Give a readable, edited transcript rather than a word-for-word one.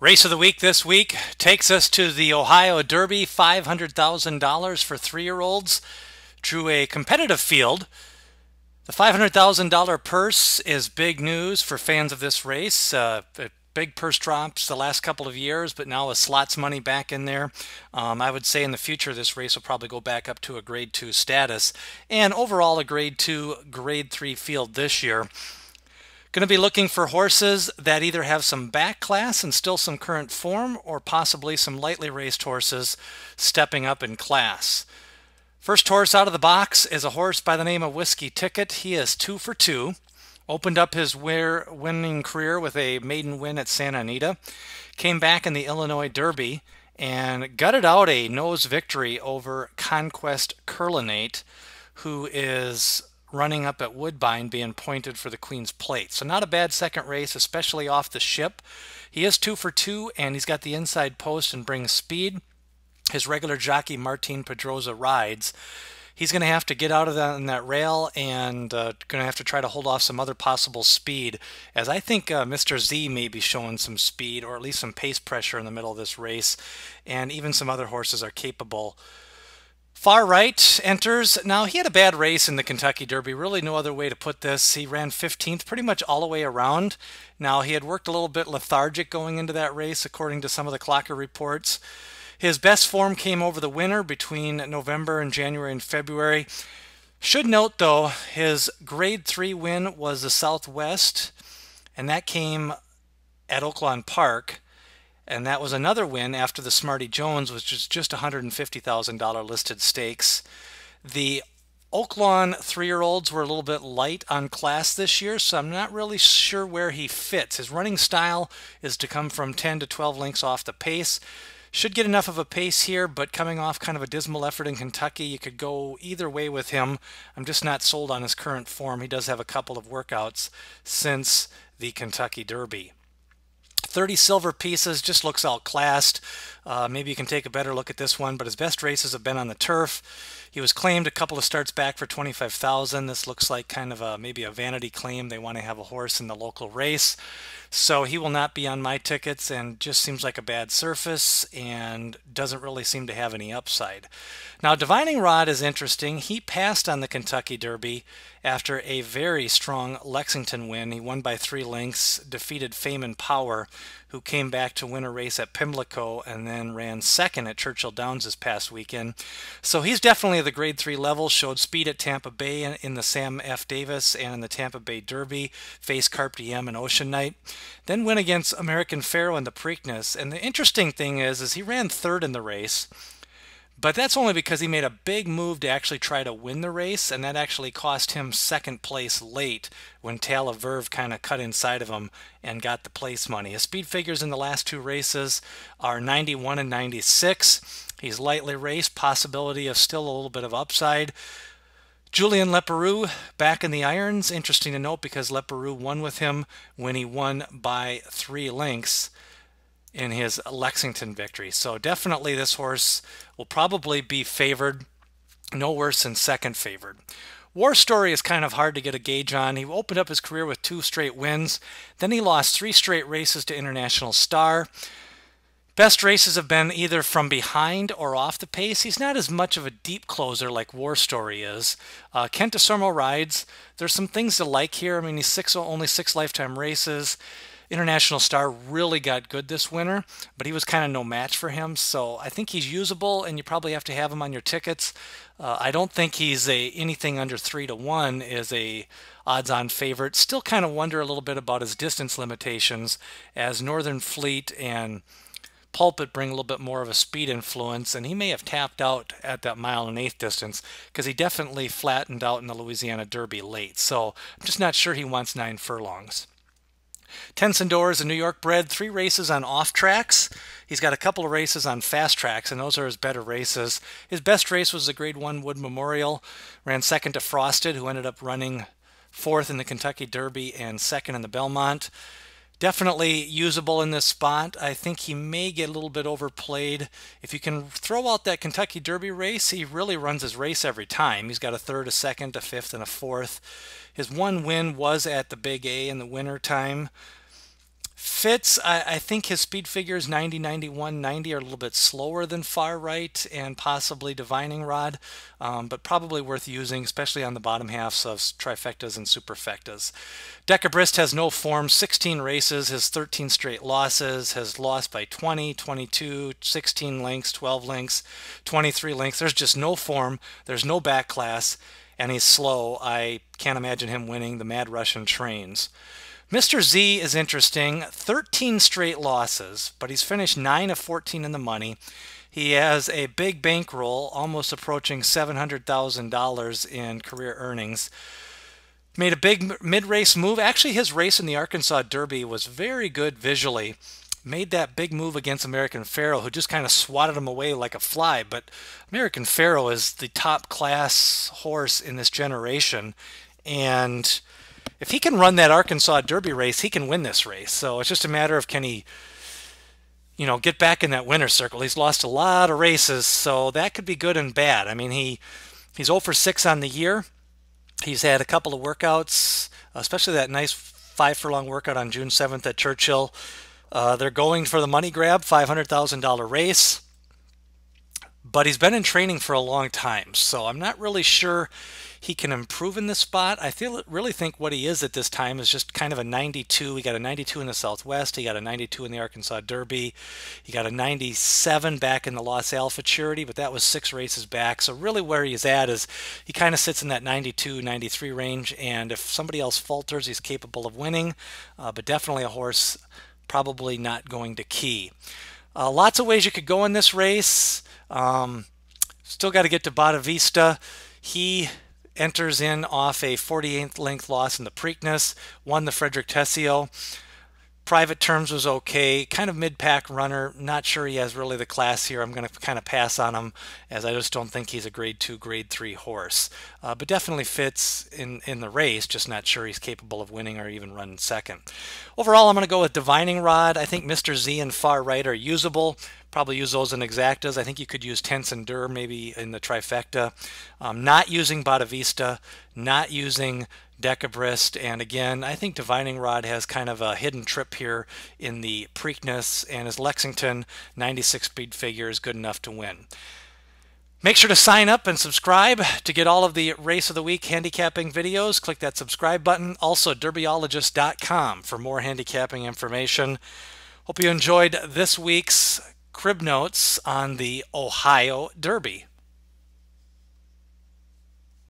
Race of the week this week takes us to the Ohio Derby, $500,000 for 3-year-olds. Drew a competitive field. The $500,000 purse is big news for fans of this race. Big purse drops the last couple of years, but now with slots money back in there, I would say in the future this race will probably go back up to a Grade 2 status, and overall a Grade 2, Grade 3 field this year. Going to be looking for horses that either have some back class and still some current form, or possibly some lightly raced horses stepping up in class. First horse out of the box is a horse by the name of Whiskey Ticket. He is 2 for 2. Opened up his winning career with a maiden win at Santa Anita. Came back in the Illinois Derby and gutted out a nose victory over Conquest Curlinate, who is running up at Woodbine being pointed for the Queen's Plate. So not a bad second race, especially off the ship. He is 2 for 2, and he's got the inside post and brings speed. His regular jockey, Martin Pedroza, rides. He's going to have to get out of that rail and going to have to try to hold off some other possible speed, as I think Mr. Z may be showing some speed, or at least some pace pressure in the middle of this race, and even some other horses are capable. Far Right enters. Now, he had a bad race in the Kentucky Derby. Really no other way to put this. He ran 15th pretty much all the way around. Now, he had worked a little bit lethargic going into that race, according to some of the clocker reports. His best form came over the winter between November and January and February. Should note, though, his Grade 3 win was the Southwest, and that came at Oaklawn Park. And that was another win after the Smarty Jones, which was just $150,000 listed stakes. The Oaklawn 3-year-olds were a little bit light on class this year, so I'm not really sure where he fits. His running style is to come from 10 to 12 lengths off the pace. Should get enough of a pace here, but coming off kind of a dismal effort in Kentucky, you could go either way with him. I'm just not sold on his current form. He does have a couple of workouts since the Kentucky Derby. 30 silver pieces, just looks outclassed. Maybe you can take a better look at this one, but his best races have been on the turf. He was claimed a couple of starts back for $25,000. This looks like kind of maybe a vanity claim. They want to have a horse in the local race. So he will not be on my tickets, and just seems like a bad surface and doesn't really seem to have any upside. Now, Divining Rod is interesting. He passed on the Kentucky Derby after a very strong Lexington win. He won by 3 lengths, defeated Fame and Power, who came back to win a race at Pimlico and then ran second at Churchill Downs this past weekend. So he's definitely at the Grade 3 level, showed speed at Tampa Bay in the Sam F. Davis and in the Tampa Bay Derby, faced Carpe Diem and Ocean Knight. Then went against American Pharoah in the Preakness. And the interesting thing is he ran third in the race, but that's only because he made a big move to actually try to win the race, and that actually cost him second place late when Tala Verve kind of cut inside of him and got the place money. His speed figures in the last 2 races are 91 and 96. He's lightly raced, possibility of still a little bit of upside. Julien Leparoux back in the irons. Interesting to note because Leparoux won with him when he won by 3 lengths in his Lexington victory. So definitely this horse will probably be favored, no worse than second favored. War Story is kind of hard to get a gauge on. He opened up his career with 2 straight wins. Then he lost 3 straight races to International Star. Best races have been either from behind or off the pace. He's not as much of a deep closer like War Story is. Kent DeSormo rides. There's some things to like here. I mean, he's only 6 lifetime races. International Star really got good this winter, but he was kind of no match for him. So I think he's usable, and you probably have to have him on your tickets. I don't think he's anything under 3 to 1 is a odds-on favorite. Still kind of wonder a little bit about his distance limitations, as Northern Fleet and Pulpit bring a little bit more of a speed influence, and he may have tapped out at that 1 1/8 distance because he definitely flattened out in the Louisiana Derby late. So I'm just not sure he wants 9 furlongs. Tensandor is a New York bred, 3 races on off tracks. He's got a couple of races on fast tracks, and those are his better races. His best race was the Grade 1 Wood Memorial. Ran second to Frosted, who ended up running 4th in the Kentucky Derby and 2nd in the Belmont. Definitely usable in this spot. I think he may get a little bit overplayed. If you can throw out that Kentucky Derby race, he really runs his race every time. He's got a 3rd, a 2nd, a 5th, and a 4th. His 1 win was at the Big A in the winter time. Fitz, I think his speed figures 90, 91, 90 are a little bit slower than Far Right and possibly Divining Rod, but probably worth using, especially on the bottom halves of trifectas and superfectas. Decabrist has no form, 16 races, has 13 straight losses, has lost by 20, 22, 16 lengths, 12 lengths, 23 lengths. There's just no form, there's no back class, and he's slow. I can't imagine him winning the Mad Russian Trains. Mr. Z is interesting, 13 straight losses, but he's finished 9 of 14 in the money. He has a big bankroll, almost approaching $700,000 in career earnings. Made a big mid-race move. Actually, his race in the Arkansas Derby was very good visually. Made that big move against American Pharoah, who just kind of swatted him away like a fly. But American Pharoah is the top class horse in this generation, and if he can run that Arkansas Derby race, he can win this race. So it's just a matter of can he, get back in that winner's circle. He's lost a lot of races, so that could be good and bad. I mean, he's 0 for 6 on the year. He's had a couple of workouts, especially that nice 5 furlong workout on June 7th at Churchill. They're going for the money grab, $500,000 race. But he's been in training for a long time, so I'm not really sure he can improve in this spot. I really think what he is at this time is just kind of a 92. He got a 92 in the Southwest. He got a 92 in the Arkansas Derby. He got a 97 back in the Los Al Futurity, but that was 6 races back. So really where he's at is he kind of sits in that 92, 93 range, and if somebody else falters, he's capable of winning, but definitely a horse probably not going to key. Lots of ways you could go in this race. Still got to get to Bada Vista. He enters in off a 48th length loss in the Preakness, won the Frederick Tessio. Private terms was okay, kind of mid-pack runner. Not sure he has really the class here. I'm going to kind of pass on him, as I just don't think he's a grade 2, grade 3 horse. But definitely fits in the race, just not sure he's capable of winning or even running second. Overall, I'm going to go with Divining Rod. I think Mr. Z and Far Right are usable. Probably use those in exactas. I think you could use Tense and Dur maybe in the trifecta. Not using Bada Vista, not using Decabrist, and again, I think Divining Rod has kind of a hidden trip here in the Preakness, and his Lexington 96 speed figure is good enough to win. Make sure to sign up and subscribe to get all of the Race of the Week handicapping videos. Click that subscribe button. Also, Derbyologist.com for more handicapping information. Hope you enjoyed this week's crib notes on the Ohio Derby.